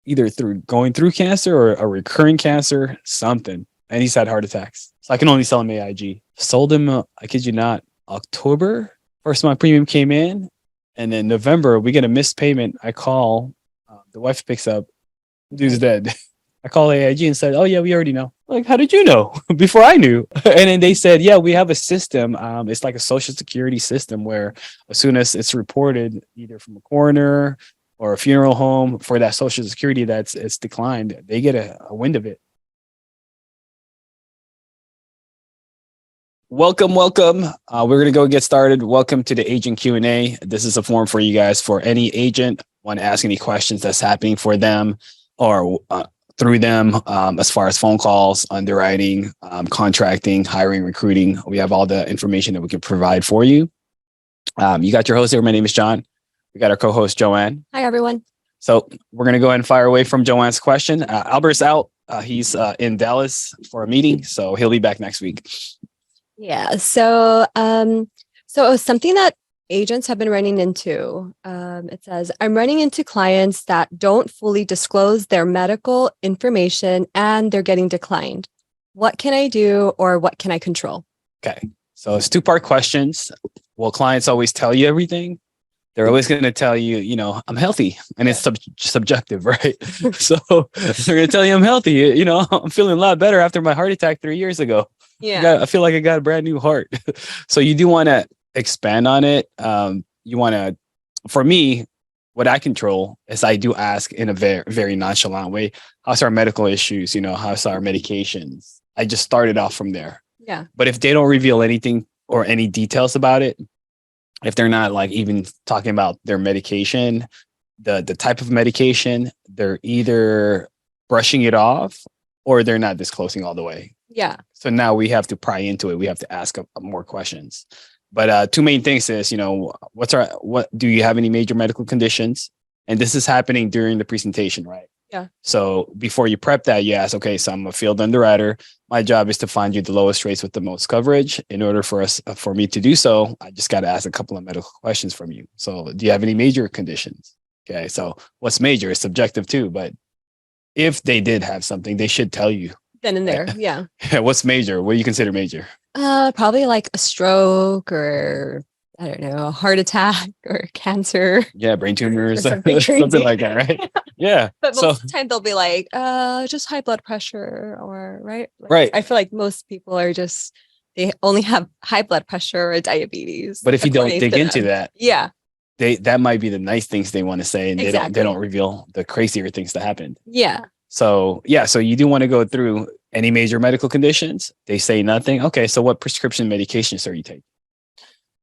either through going through cancer or a recurring cancer, something. And he's had heart attacks. So I can only sell him AIG. Sold him, I kid you not, October. First month premium came in. And then November, we get a missed payment. I call, the wife picks up, dude's dead. I call AIG and said, oh, yeah, we already know. Like, how did you know? Before I knew. And then they said, yeah, we have a system. It's like a social security system where as soon as it's reported either from a coroner or a funeral home for that social security it's declined, they get a wind of it. Welcome. We're going to go get started. Welcome to the agent Q&A. This is a forum for you guys for any agent want to ask any questions that's happening for them or through them, as far as phone calls, underwriting, contracting, hiring, recruiting. We have all the information that we can provide for you. You got your host here. My name is John. We got our co-host, Joanne. Hi, everyone. So we're going to go ahead and fire away from Joanne's question. Albert's out. He's in Dallas for a meeting, so he'll be back next week. Yeah. So something that agents have been running into, it says, I'm running into clients that don't fully disclose their medical information and they're getting declined. What can I do or what can I control? Okay. So it's two-part questions. Will clients always tell you everything? They're always going to tell you, I'm healthy, and it's subjective, right? So they're going to tell you I'm healthy. I'm feeling a lot better after my heart attack 3 years ago. Yeah. I feel like I got a brand new heart. So you do want to expand on it. You want to, for me, what I control is I do ask in a very, very nonchalant way, how's our medical issues? How's our medications? I just started off from there. Yeah. But if they don't reveal anything or any details about it, if they're not like even talking about their medication, the type of medication, they're either brushing it off or they're not disclosing all the way. Yeah. So now we have to pry into it. We have to ask more questions. But two main things is, what do you have any major medical conditions? And this is happening during the presentation, right? Yeah. So before you prep that, you ask, okay, so I'm a field underwriter. My job is to find you the lowest rates with the most coverage. In order for me to do so, I just got to ask a couple of medical questions from you. So do you have any major conditions? Okay. So what's major is subjective too, but if they did have something, they should tell you. Then and there. Yeah. What's major? What do you consider major? Probably like a stroke or I don't know, a heart attack or cancer. Yeah, brain tumors, something like that, right? Yeah. But most of the time they'll be like, just high blood pressure or right. Right. I feel like most people are they only have high blood pressure or diabetes. But if you don't dig into that, yeah, that might be the nice things they want to say, and exactly. they don't reveal the crazier things that happened. Yeah. So you do want to go through any major medical conditions. They say nothing. Okay, so what prescription medications are you taking?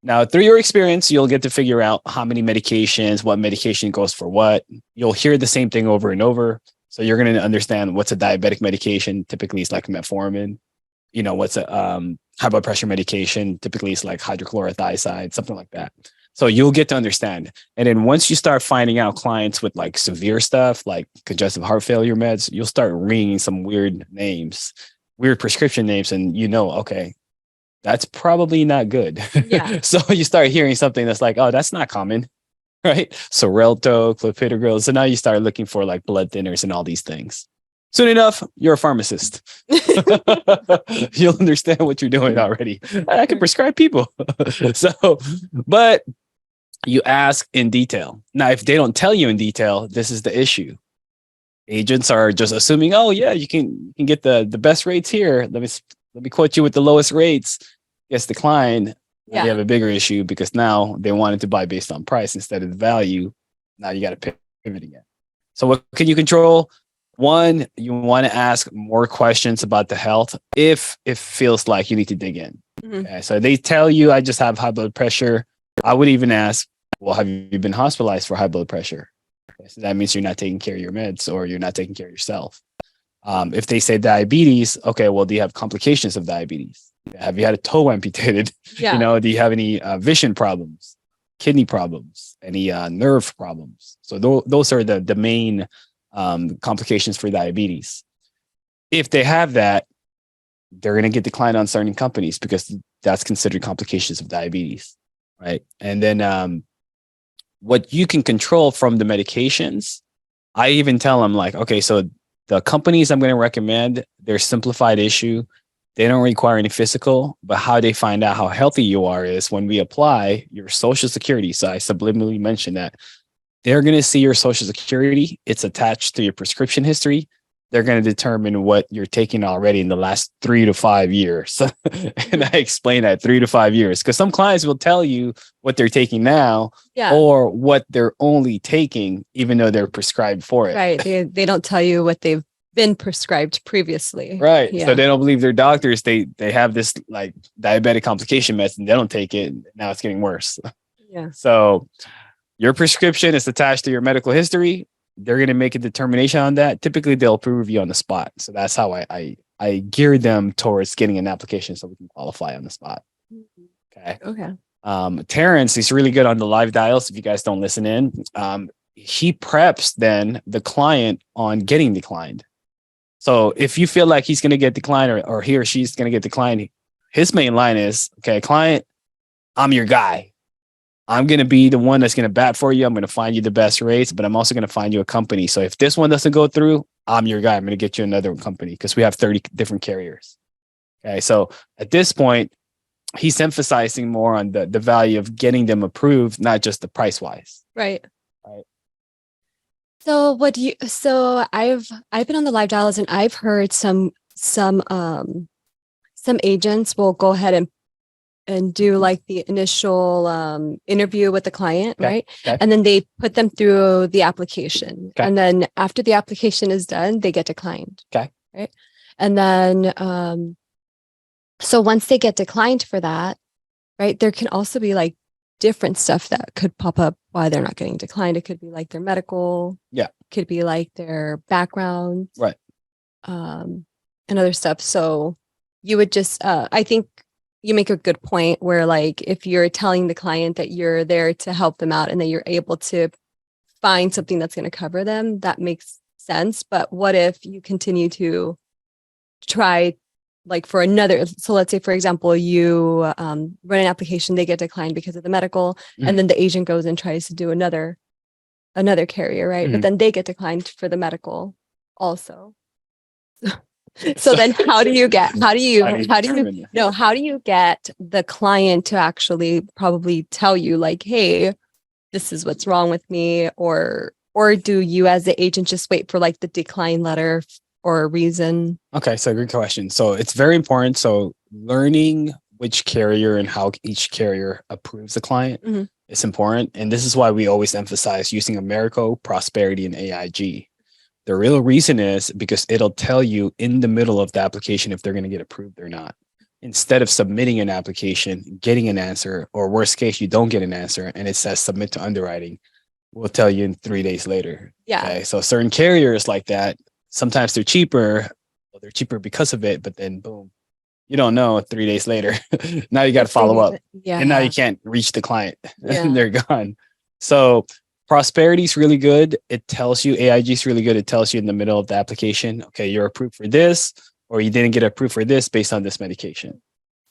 Now, through your experience, you'll get to figure out how many medications, what medication goes for what. You'll hear the same thing over and over. So you're going to understand what's a diabetic medication. Typically, it's like metformin. What's a high blood pressure medication. Typically, it's like hydrochlorothiazide, something like that. So you'll get to understand. And then once you start finding out clients with like severe stuff, like congestive heart failure meds, you'll start ringing some weird names, weird prescription names. And okay, that's probably not good. Yeah. So you start hearing something that's like, oh, that's not common, right? Xarelto, clopidogrel. So now you start looking for like blood thinners and all these things. Soon enough, you're a pharmacist. You'll understand what you're doing already. I can prescribe people. But you ask in detail. Now, if they don't tell you in detail, this is the issue. Agents are just assuming, oh yeah, you can get the best rates here. Let me quote you with the lowest rates. Gets declined. Yeah. They have a bigger issue because now they wanted to buy based on price instead of the value. Now you got to pivot again. So what can you control? One, you want to ask more questions about the health if it feels like you need to dig in. Mm-hmm. Okay, so they tell you, I just have high blood pressure. I would even ask, well, have you been hospitalized for high blood pressure? Okay, so that means you're not taking care of your meds or you're not taking care of yourself. If they say diabetes, okay, well, do you have complications of diabetes? Have you had a toe amputated? Yeah. Do you have any vision problems, kidney problems, any nerve problems? So those are the main complications for diabetes. If they have that, they're going to get declined on certain companies because that's considered complications of diabetes, right? And then what you can control from the medications I even tell them like, okay, so the companies I'm going to recommend, they're simplified issue. They don't require any physical, but how they find out how healthy you are is when we apply your social security. So I subliminally mentioned that they're going to see your social security. It's attached to your prescription history. They're going to determine what you're taking already in the last 3 to 5 years. And I explain that 3 to 5 years because some clients will tell you what they're taking now or what they're only taking, even though they're prescribed for it. Right. They don't tell you what they've been prescribed previously. Right. Yeah. So they don't believe their doctors. They have this like diabetic complication medicine. They don't take it. Now it's getting worse. Yeah. So your prescription is attached to your medical history. They're going to make a determination on that. Typically, they'll approve you on the spot. So that's how I gear them towards getting an application so we can qualify on the spot. Okay. Okay. Terrence is really good on the live dials. If you guys don't listen in, he preps then the client on getting declined. So if you feel like he's going to get declined or he or she's going to get declined, his main line is, okay, client, I'm your guy. I'm going to be the one that's going to bat for you. I'm going to find you the best rates, but I'm also going to find you a company. So if this one doesn't go through, I'm your guy. I'm going to get you another company because we have 30 different carriers. Okay. So at this point, he's emphasizing more on the value of getting them approved, not just the price wise. Right. So I've been on the live dials and I've heard some agents will go ahead and do like the initial interview with the client, right? Okay. And then they put them through the application. Okay. And then after the application is done, they get declined. Okay. Right. And then so once they get declined for that, right, there can also be like different stuff that could pop up why they're not getting declined. It could be like their medical. Yeah. Could be like their background. Right. And other stuff. So you would just I think you make a good point where like if you're telling the client that you're there to help them out and that you're able to find something that's going to cover them, that makes sense. But what if you continue to try like for another, so let's say, for example, you run an application, they get declined because of the medical, and then the agent goes and tries to do another carrier, right? But then they get declined for the medical also. So then how do you get the client to actually probably tell you like, hey, this is what's wrong with me, or do you as the agent just wait for like the decline letter or a reason? Okay, so good question. So it's very important. So learning which carrier and how each carrier approves the client is important. And this is why we always emphasize using Americo, Prosperity, and AIG. The real reason is because it'll tell you in the middle of the application if they're going to get approved or not. Instead of submitting an application, getting an answer, or worst case, you don't get an answer and it says submit to underwriting, we'll tell you in 3 days later. Yeah. Okay. So certain carriers like that, sometimes they're cheaper. Well, they're cheaper because of it, but then boom, you don't know 3 days later. Now you got to follow up. Yeah. And now you can't reach the client. And they're gone. So Prosperity is really good. It tells you, AIG is really good. It tells you in the middle of the application, okay, you're approved for this, or you didn't get approved for this based on this medication.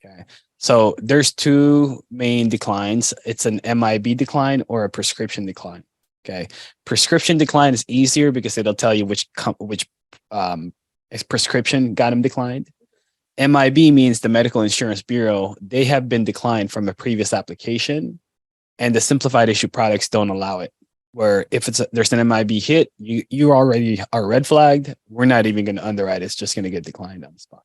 Okay. So there's two main declines. It's an MIB decline or a prescription decline. Okay. Prescription decline is easier because it'll tell you which prescription got them declined. MIB means the Medical Insurance Bureau. They have been declined from a previous application, and the simplified issue products don't allow it. Where if there's an MIB hit, you already are red flagged. We're not even going to underwrite. It's just going to get declined on the spot.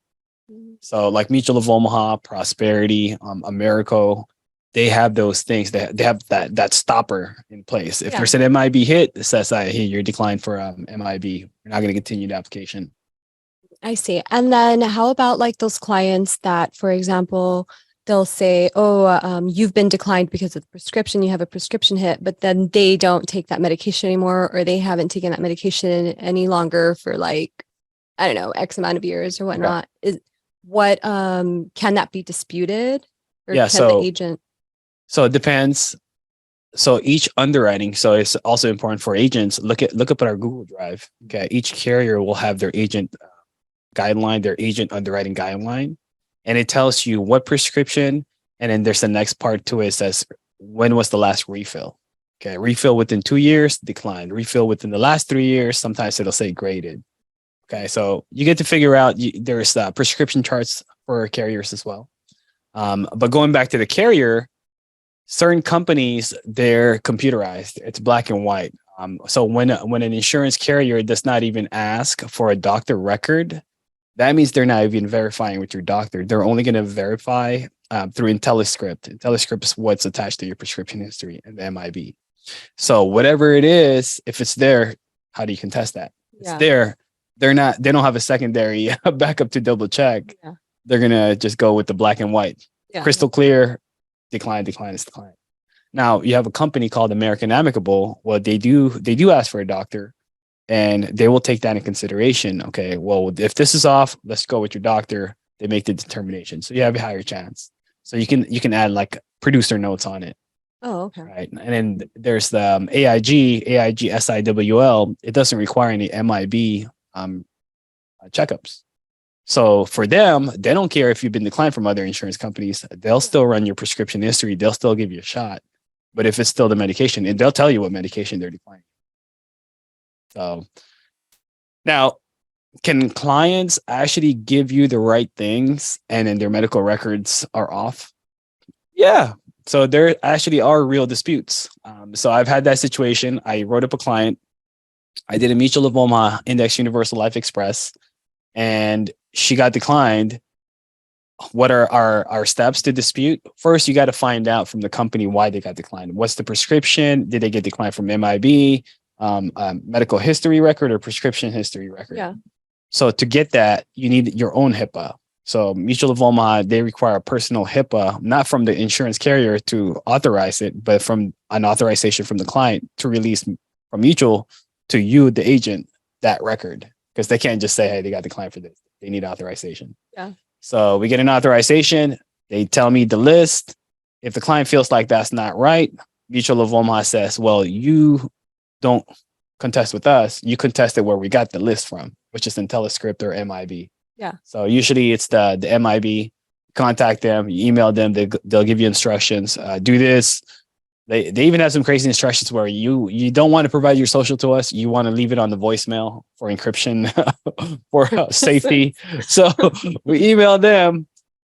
So like Mutual of Omaha, Prosperity, Americo, they have those things. They have that stopper in place. If there's an MIB hit, it says, hey, you're declined for MIB. We're not going to continue the application. I see. And then how about like those clients that, for example, they'll say, oh, you've been declined because of the prescription, you have a prescription hit, but then they don't take that medication anymore, or they haven't taken that medication any longer for like, I don't know, X amount of years or whatnot. Can that be disputed? Or can the agent? So it depends. So each underwriting, so it's also important for agents, look up at our Google Drive. Okay. Each carrier will have their agent guideline, their agent underwriting guideline. And it tells you what prescription, and then there's the next part to it. It says, when was the last refill? Okay, refill within 2 years, declined. Refill within the last 3 years, sometimes it'll say graded. Okay, so you get to figure out there's prescription charts for carriers as well. But going back to the carrier, certain companies, they're computerized. It's black and white. So when an insurance carrier does not even ask for a doctor record, that means they're not even verifying with your doctor. They're only going to verify through IntelliScript. IntelliScript is what's attached to your prescription history and the MIB. So whatever it is, if it's there, how do you contest that? It's there. They don't have a secondary backup to double check. Yeah. They're going to just go with the black and white. Yeah. Crystal clear, decline is decline. Now you have a company called American Amicable. Well, they do ask for a doctor, and they will take that in consideration. Okay, well, if this is off, let's go with your doctor. They make the determination, so you have a higher chance. So you can add like producer notes on it. Oh, okay. Right, and then there's the AIG SIWL. It doesn't require any MIB checkups. So for them, they don't care if you've been declined from other insurance companies. They'll still run your prescription history. They'll still give you a shot. But if it's still the medication, they'll tell you what medication they're declining. So now, can clients actually give you the right things and then their medical records are off? Yeah. So there actually are real disputes. So I've had that situation. I wrote up a client. I did a Mutual of Omaha Index Universal Life Express, and she got declined. What are our steps to dispute? First, you got to find out from the company why they got declined. What's the prescription? Did they get declined from MIB, medical history record, or prescription history record? Yeah. So to get that, you need your own HIPAA. So Mutual of Omaha, they require a personal HIPAA, not from the insurance carrier to authorize it, but from an authorization from the client to release from Mutual to you, the agent, that record. Because they can't just say, hey, they got declined for this. They need authorization. Yeah. So we get an authorization. They tell me the list. If the client feels like that's not right, Mutual of Omaha says, well, you don't contest with us. You contested where we got the list from, which is IntelliScript or MIB. Yeah. So usually it's the MIB. Contact them, you email them. They'll give you instructions. Do this. They even have some crazy instructions where you don't want to provide your social to us. You want to leave it on the voicemail for encryption, for safety. So we email them.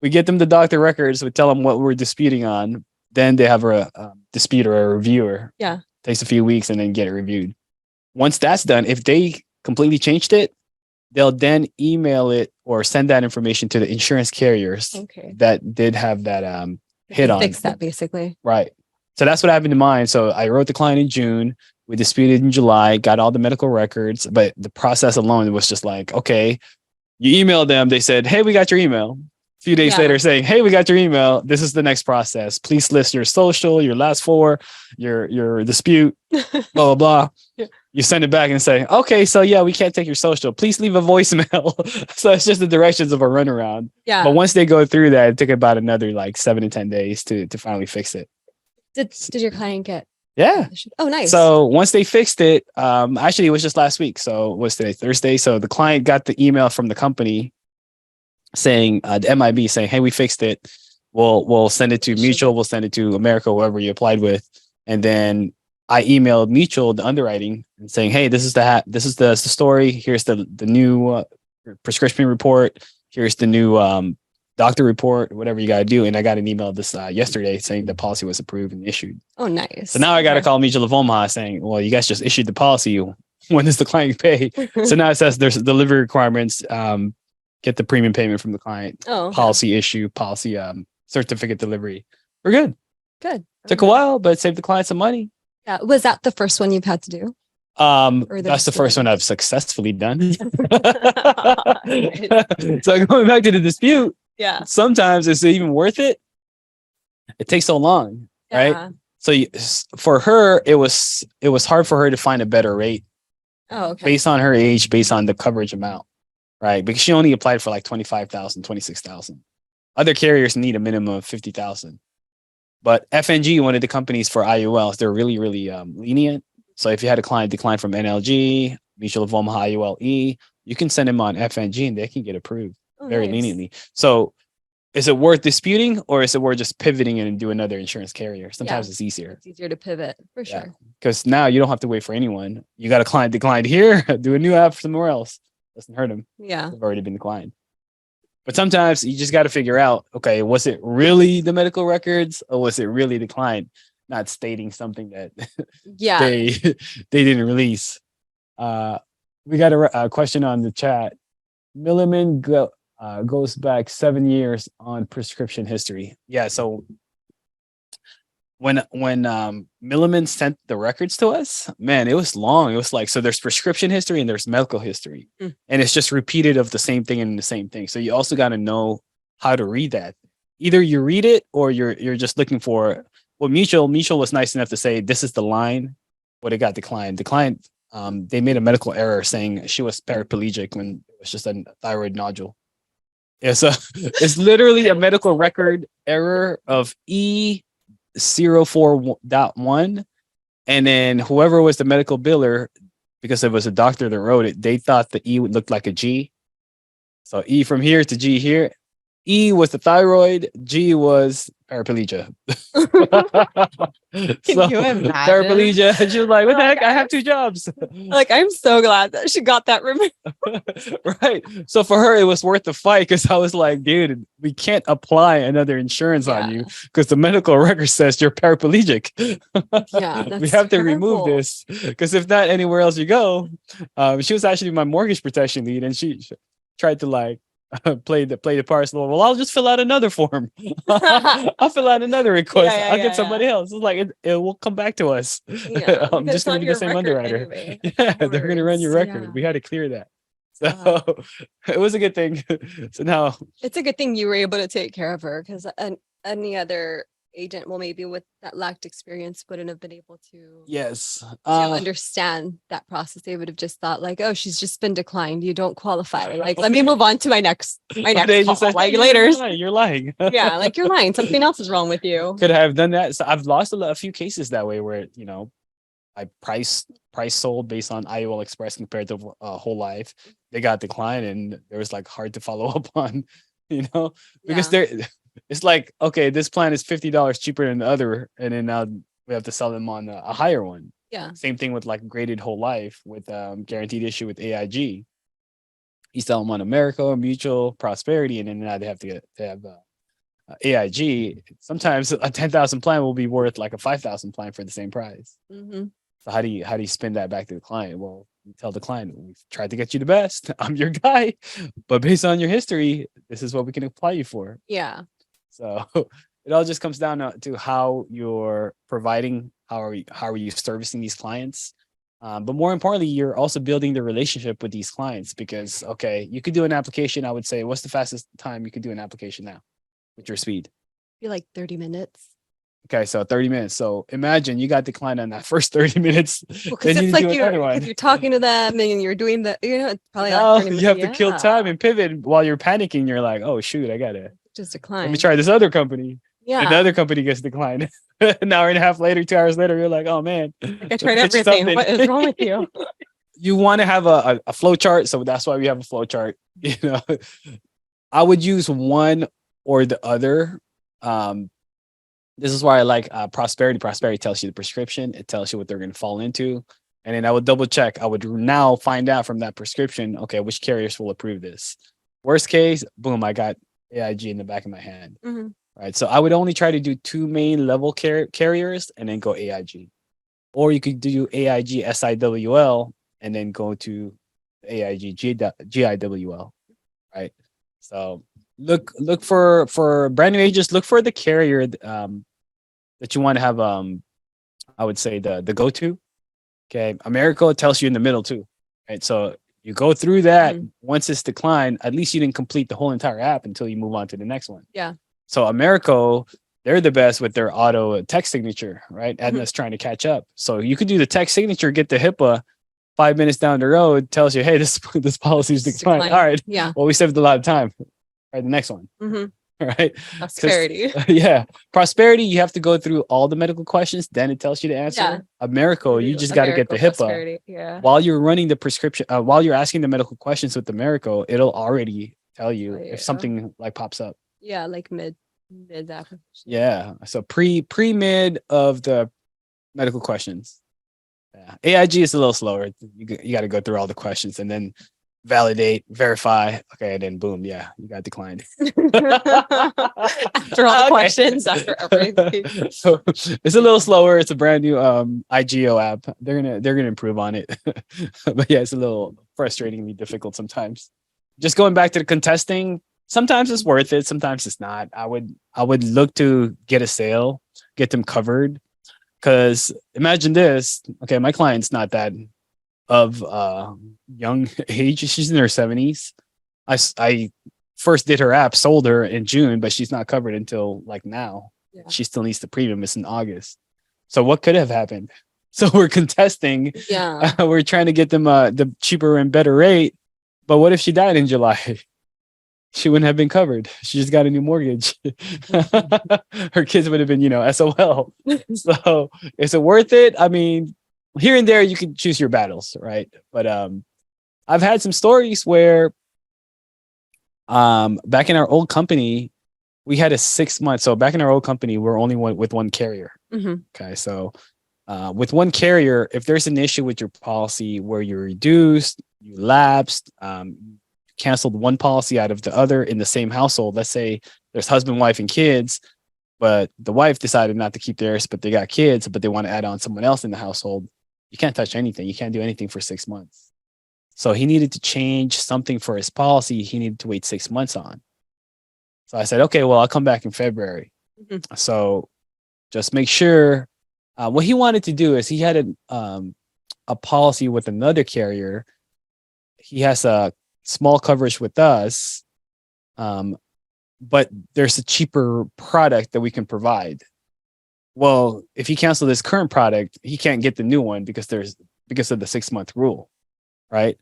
We get them the doctor records. We tell them what we're disputing on. Then they have a dispute or a reviewer. Yeah. Takes a few weeks and then get it reviewed. Once that's done, if they completely changed it, they'll then email it or send that information to the insurance carriers that did have that hit on. Fix that basically. Right. So that's what happened to mine. So I wrote the client in June. We disputed in July, got all the medical records, but the process alone was just like, okay, you emailed them. They said, hey, we got your email. A few days later saying, hey, we got your email. This is the next process. Please list your social, your last four, your dispute, blah, blah, blah. Yeah. You send it back and say, okay, so yeah, we can't take your social. Please leave a voicemail. So it's just the directions of a runaround. Yeah. But once they go through that, it took about another like 7 to 10 days to finally fix it. Did your client get? Yeah. Oh, nice. So once they fixed it, actually it was just last week. So what's today? Thursday. So the client got the email from the company saying, the MIB saying, hey, we fixed it. We'll send it to Mutual. We'll send it to America, whoever you applied with. And then I emailed Mutual, the underwriting, and saying, hey, this is the story. Here's the new prescription report. Here's the new doctor report, whatever you got to do. And I got an email this yesterday saying the policy was approved and issued. Oh, nice. So now I got to call Mutual of Omaha saying, well, you guys just issued the policy. When does the client pay? So now it says there's delivery requirements. Get the premium payment from the client. Oh, okay. Policy issue, policy certificate delivery. We're good. Good. Took a while, but it saved the client some money. Yeah. Was that the first one you've had to do? That's the first one I've successfully done. So going back to the dispute. Yeah. Sometimes it's even worth it. It takes so long, right? So for her, it was hard for her to find a better rate. Oh, okay. Based on her age, based on the coverage amount, right? Because she only applied for like 25,000, 26,000. Other carriers need a minimum of 50,000. But FNG, one of the companies for IULs, they're really, really lenient. So if you had a client decline from NLG, Mutual of Omaha IULE, you can send them on FNG and they can get approved very leniently. So is it worth disputing, or is it worth just pivoting and do another insurance carrier? Sometimes Yeah. it's easier. It's easier to pivot for sure. Because now you don't have to wait for anyone. You got a client declined here, do a new app somewhere else. Doesn't hurt them. Yeah. They've already been declined. But sometimes you just got to figure out, okay, was it really the medical records, or was it really the client not stating something that they didn't release? We got a question on the chat. Milliman goes back 7 years on prescription history. Yeah, so when Milliman sent the records to us, man, it was long. It was like, so there's prescription history and there's medical history, and it's just repeated of the same thing and the same thing. So you also got to know how to read that. Either you read it or you're just looking for. Well, Mutual was nice enough to say this is the line, but it got declined. The client, they made a medical error saying she was paraplegic when it was just a thyroid nodule. Yeah, so it's literally a medical record error of E04.1, and then whoever was the medical biller, because it was a doctor that wrote it, they thought the E would look like a G. So E from here to G here. E was the thyroid, G was paraplegia. Can you imagine? Paraplegia. She was like, what the heck? I have 2 jobs. Like, I'm so glad that she got that removed. Right. So for her, it was worth the fight, because I was like, dude, we can't apply another insurance on you because the medical record says you're paraplegic. We have to remove this, because if not, anywhere else you go. She was actually my mortgage protection lead, and she tried to like play the part. Well, I'll just fill out another form. I'll fill out another request. I'll get somebody else. It's like it will come back to us. I'm just going to be the same underwriter. Anyway. Yeah, they're going to run your record. Yeah. We had to clear that. So it was a good thing. So now it's a good thing you were able to take care of her, because any other agent, well, maybe with that lacked experience, wouldn't have been able to understand that process. They would have just thought like, oh, she's just been declined, you don't qualify, like let me move on to my next call. Like, later, you're lying. Yeah, like you're lying, something else is wrong with you. Could have done that. So I've lost a few cases that way, where I price sold based on IOL Express compared to whole life. They got declined, and there was like hard to follow up on, because it's like, okay, this plan is $50 cheaper than the other, and then now we have to sell them on a higher one. Yeah. Same thing with like graded whole life with guaranteed issue with AIG. You sell them on America, Mutual, Prosperity, and then now they have to have AIG. Sometimes a 10,000 plan will be worth like a 5,000 plan for the same price. Mm-hmm. So how do you spin that back to the client? Well, you tell the client, we've tried to get you the best. I'm your guy, but based on your history, this is what we can apply you for. Yeah. So it all just comes down to how you're providing, how are you servicing these clients, but more importantly, you're also building the relationship with these clients, because okay, you could do an application. I would say, what's the fastest time you could do an application now with your speed? Be like 30 minutes. Okay, so 30 minutes. So imagine you got declined on that first 30 minutes. Because it's like you're talking to them and you're doing the, it's probably like 30 minutes. You have to kill time and pivot while you're panicking. You're like, oh shoot, I gotta just decline. Let me try this other company. Yeah. And the other company gets declined. An hour and a half later, 2 hours later, you're like, oh man, like I tried everything. What is wrong with you? You want to have a flow chart. So that's why we have a flow chart. I would use one or the other. This is why I like Prosperity. Prosperity tells you the prescription. It tells you what they're going to fall into. And then I would double check. I would now find out from that prescription, okay, which carriers will approve this. Worst case, boom, I got AIG in the back of my hand. Mm-hmm. Right. So I would only try to do 2 main level carriers and then go AIG. Or you could do AIG SIWL and then go to AIG GIWL. Right. So look for brand new agents, look for the carrier that you want to have I would say the go-to. Okay. America tells you in the middle too. Right. So you go through that. Once it's declined, at least you didn't complete the whole entire app until you move on to the next one. Yeah. So America, they're the best with their auto text signature, right? Aetna's trying to catch up. So you could do the text signature, get the HIPAA, 5 minutes down the road, tells you, hey, this policy is declined. All right. Yeah. Well, we saved a lot of time. All right, the next one. Right. Prosperity. Yeah. Prosperity, you have to go through all the medical questions, then it tells you the answer. Yeah. America, you just got to get the HIPAA. Yeah. While you're running the prescription, while you're asking the medical questions with America, it'll already tell you if something like pops up. Yeah, like mid application. Yeah. So pre-mid of the medical questions. Yeah. AIG is a little slower. You got to go through all the questions and then validate, verify. Okay, and then boom, yeah, you got declined. After all the questions, after everything. So it's a little slower. It's a brand new IGO app. They're gonna improve on it. But yeah, it's a little frustratingly difficult sometimes. Just going back to the contesting, sometimes it's worth it, sometimes it's not. I would look to get a sale, get them covered. Cause imagine this. Okay, my client's not that of young age. She's in her 70s. I first did her app, sold her in June, but she's not covered until like now. Yeah. She still needs the premium. It's in August. So what could have happened? So we're contesting. Yeah. We're trying to get them the cheaper and better rate. But what if she died in July? She wouldn't have been covered. She just got a new mortgage. Her kids would have been, SOL. So is it worth it? I mean, here and there you can choose your battles, right? But I've had some stories where back in our old company, we had a 6 month. So back in our old company, we're only with one carrier. Mhm. Okay. So with one carrier, if there's an issue with your policy where you reduced, you lapsed, canceled one policy out of the other in the same household. Let's say there's husband, wife, and kids, but the wife decided not to keep theirs, but they got kids, but they want to add on someone else in the household. You can't touch anything. You can't do anything for 6 months. So he needed to change something for his policy. He needed to wait 6 months on. So I said, okay, well, I'll come back in February. Mhm. So just make sure. What he wanted to do is he had a policy with another carrier. He has a small coverage with us, but there's a cheaper product that we can provide. Well, if he cancels this current product, he can't get the new one because of the 6 month rule, right?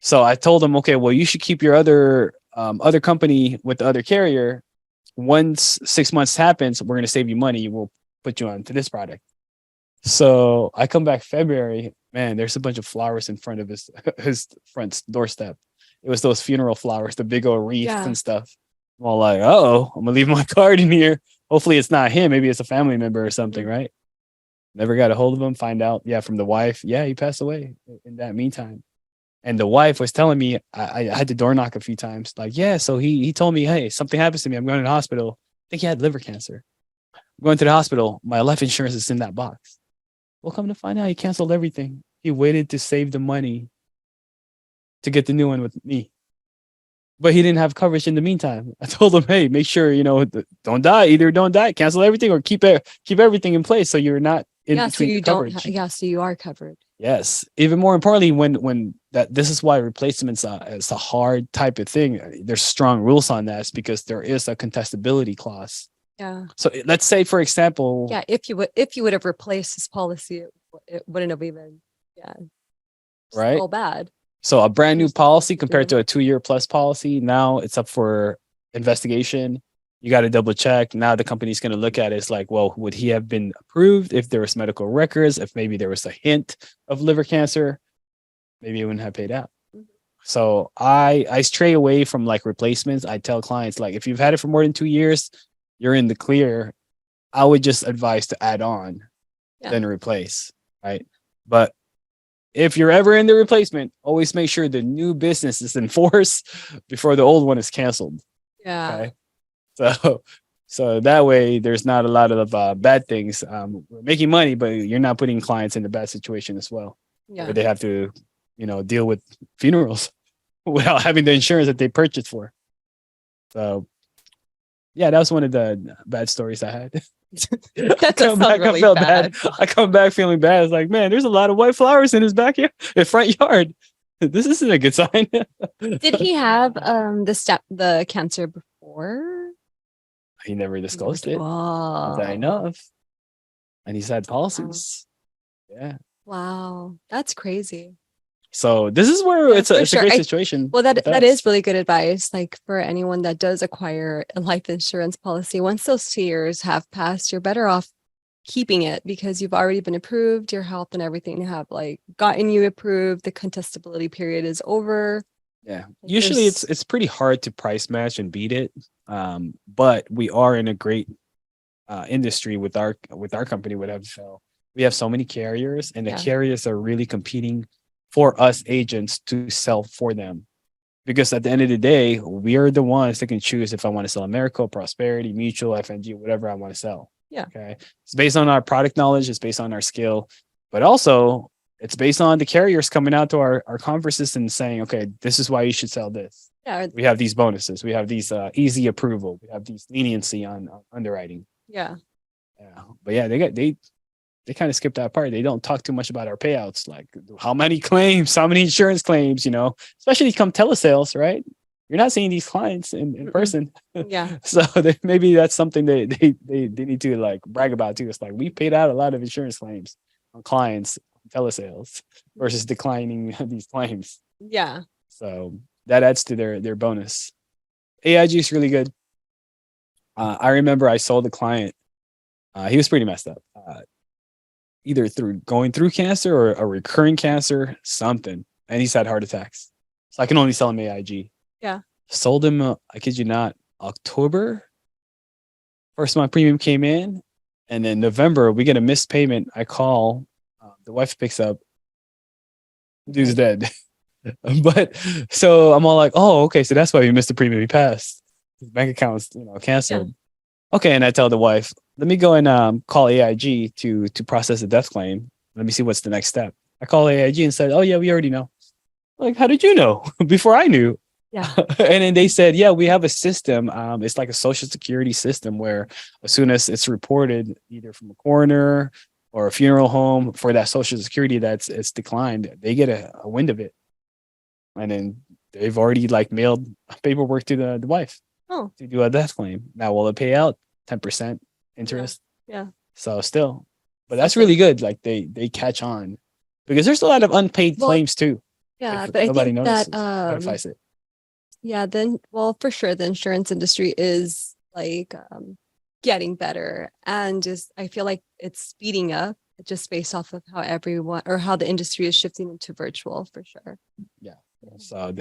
So I told him, okay, well, you should keep your other company with the other carrier. Once 6 months happens, we're going to save you money. We'll put you on to this product. So I come back February, man, there's a bunch of flowers in front of his front doorstep. It was those funeral flowers, the big old wreaths Yeah. and stuff. I'm all like, oh, I'm gonna leave my card in here. Hopefully it's not him. Maybe it's a family member or something, right? Never got a hold of him. Find out, yeah, from the wife. Yeah, he passed away in that meantime. And the wife was telling me, I had to door knock a few times. Like, yeah, so he told me, hey, something happens to me. I'm going to the hospital. I think he had liver cancer. I'm going to the hospital. My life insurance is in that box. Well, come to find out, he canceled everything. He waited to save the money to get the new one with me. But he didn't have coverage in the meantime. I told him, hey, make sure, don't die. Either don't die, cancel everything, or keep everything in place so you're not in Yeah, so between you coverage. so you are covered. Yes. Even more importantly, when this is why replacements is a hard type of thing. There's strong rules on that because there is a contestability clause. Yeah. So let's say, for example, Yeah, if you would have replaced his policy, it wouldn't have even right? all bad. So a brand new Just policy do compared to it. a 2 year plus policy, now it's up for investigation. You got to double check. Now the company's going to look at it. It's like, well, would he have been approved if there was medical records? If maybe there was a hint of liver cancer, maybe it wouldn't have paid out. Mhm. So I stray away from like replacements. I tell clients, like, if you've had it for more than 2 years, you're in the clear. I would just advise to add on than replace, right? But if you're ever in the replacement, always make sure the new business is in force before the old one is canceled. Yeah. Okay. So that way there's not a lot of bad things. We're making money, but you're not putting clients in a bad situation as well. Yeah. Where they have to, deal with funerals without having the insurance that they purchased for. So yeah, that was one of the bad stories I had. That does sound really I felt bad. bad. I come back feeling bad. It's like, man, there's a lot of white flowers in his backyard, his front yard. This isn't a good sign. Did he have the cancer before? He never disclosed it, Oh. that I know of. And he's had policies. Yeah. Wow. That's crazy. So this is where Yeah, it's a for great sure. situation. Well, with that us. is really good advice. Like for anyone that does acquire a life insurance policy, once those 2 years have passed, you're better off keeping it because you've already been approved. Your health and everything have like gotten you approved. The contestability period is over. Yeah. Like, Usually there's it's pretty hard to price match and beat it. But we are in a great industry with our company with FFL. We have so many carriers, and the yeah, carriers are really competing for us agents to sell for them. Because at the end of the day, we are the ones that can choose if I want to sell America, Prosperity, Mutual, FNG, whatever I want to sell. yeah, Okay. It's based on our product knowledge, it's based on our skill, but also it's based on the carriers coming out to our conferences and saying, okay, this is why you should sell this. yeah, We have these bonuses, we have these easy approval, we have these leniency on underwriting. yeah. Yeah. But yeah, they kind of skip that part. They don't talk too much about our payouts, like how many claims, how many insurance claims, especially come telesales, right? You're not seeing these clients in person. Yeah. So maybe that's something they need to like brag about too. It's like we paid out a lot of insurance claims on clients telesales versus declining these claims. Yeah. So that adds to their bonus. AIG is really good. I remember I sold a client. He was pretty messed up. Either through going through cancer or a recurring cancer, something. And he's had heart attacks. So I can only sell him AIG. Yeah. Sold him, I kid you not, October. First month premium came in. And then November, we get a missed payment. I call, the wife picks up, dude's dead. But so I'm all like, oh, okay. So that's why we missed the premium. He passed. His bank account's, canceled. Yeah. Okay, and I tell the wife, let me go and call AIG to process a death claim. Let me see what's the next step. I call AIG and said, oh yeah, we already know. Like, how did you know? Before I knew. Yeah. And then they said, yeah, we have a system. It's like a social security system where as soon as it's reported either from a coroner or a funeral home for that social security it's declined, they get a wind of it. And then they've already like mailed paperwork to the wife. Oh. To do a death claim. Now, will it pay out 10% interest? Yeah. So still, but that's really good. Like they catch on because there's a lot of unpaid claims too. Yeah, like, but I think notices. that yeah, then for sure the insurance industry is like getting better, and just I feel like it's speeding up just based off of how everyone or how the industry is shifting into virtual for sure. Yeah. So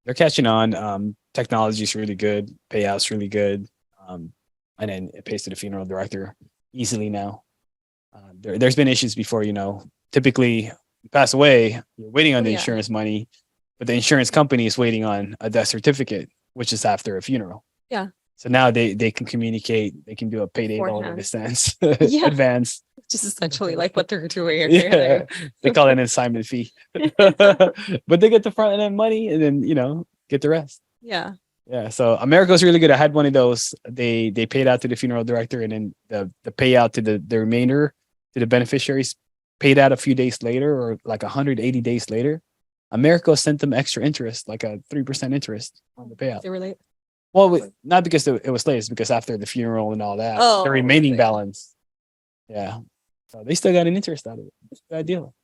they're catching on. Technology is really good. Payouts really good. And then it pays to the funeral director easily now. There's been issues before, typically you pass away, you're waiting on the insurance money, but the insurance company is waiting on a death certificate, which is after a funeral. Yeah. So now they can communicate, they can do a payday loan in a sense, advance. Just essentially like what they're doing. Yeah. They call it an assignment fee. But they get the front end money and then, get the rest. Yeah. Yeah. So America's really good. I had one of those. They paid out to the funeral director and then the payout to the remainder to the beneficiaries paid out a few days later or like 180 days later. America sent them extra interest, like a 3% interest on the payout. They were late. Well, not because it was late, it's because after the funeral and all that, the remaining balance. Yeah. So they still got an interest out of it. It's a bad deal.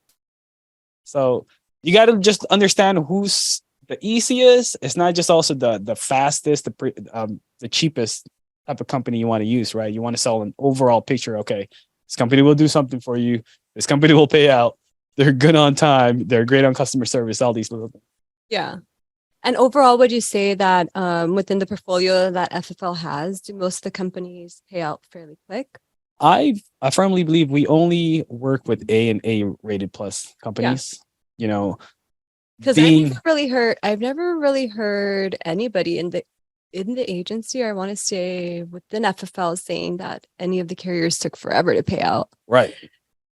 So you got to just understand who's the easiest. It's not just also the fastest, the cheapest type of company you want to use, right? You want to sell an overall picture. Okay, this company will do something for you. This company will pay out. They're good on time. They're great on customer service. All these little things. Yeah. And overall, would you say that within the portfolio that FFL has, do most of the companies pay out fairly quick? I firmly believe we only work with A and A rated plus companies. Because I've never really heard anybody in the agency, or I want to say within FFL, saying that any of the carriers took forever to pay out. Right.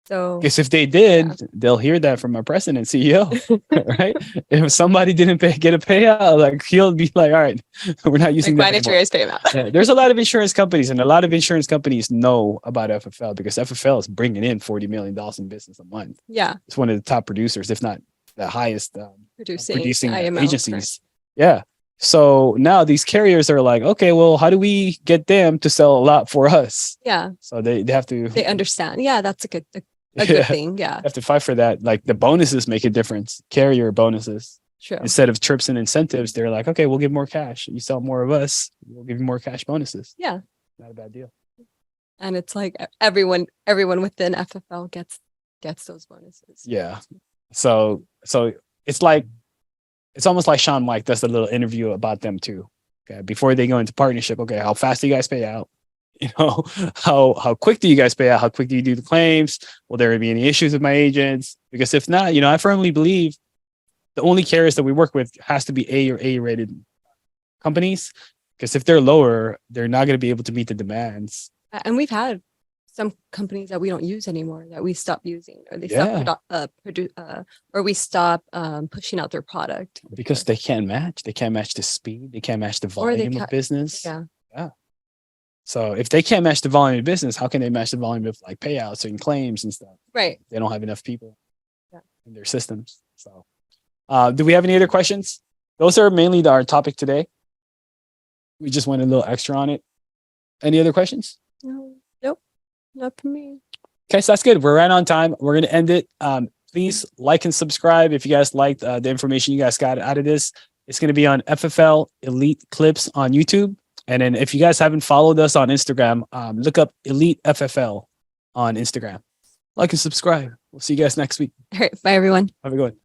So, because if they did, they'll hear that from our president, CEO, right? If somebody didn't get a payout, like he'll be like, "All right, we're not using that anymore." Yeah, there's a lot of insurance companies, and a lot of insurance companies know about FFL because FFL is bringing in $40 million in business a month. Yeah, it's one of the top producers, if not the highest producing IMO, agencies. correct. Yeah. So now these carriers are like, okay, well, how do we get them to sell a lot for us? Yeah. So they have to. They understand. Yeah, that's a good thing. Yeah. Have to fight for that. Like the bonuses make a difference. Carrier bonuses. Sure. Instead of trips and incentives, they're like, okay, we'll give more cash. You sell more of us, we'll give you more cash bonuses. Yeah. Not a bad deal. And it's like everyone within FFL gets those bonuses. Yeah. So it's like it's almost like Sean Mike does a little interview about them too. Okay, before they go into partnership, okay, how fast do you guys pay out? You know, how quick do you guys pay out? How quick do you do the claims? Will there be any issues with my agents? Because if not, you know, I firmly believe the only carriers that we work with has to be A or A rated companies. Because if they're lower, they're not going to be able to meet the demands. And we've had some companies that we don't use anymore that we stop using, or they Yeah. stop or we stop pushing out their product Because they can't match. They can't match the speed. They can't match the Or they volume of business. Yeah. So if they can't match the volume of business, how can they match the volume of like payouts and claims and stuff? Right. They don't have enough people Yeah. in their systems. So do we have any other questions? Those are mainly our topic today. We just went a little extra on it. Any other questions? No, nope, not for me. Okay, so that's good. We're right on time. We're going to end it. Please like and subscribe if you guys liked the information you guys got out of this. It's going to be on FFL Elite Clips on YouTube. And then if you guys haven't followed us on Instagram, look up Elite FFL on Instagram. Like and subscribe. We'll see you guys next week. All right. Bye, everyone. Have a good one.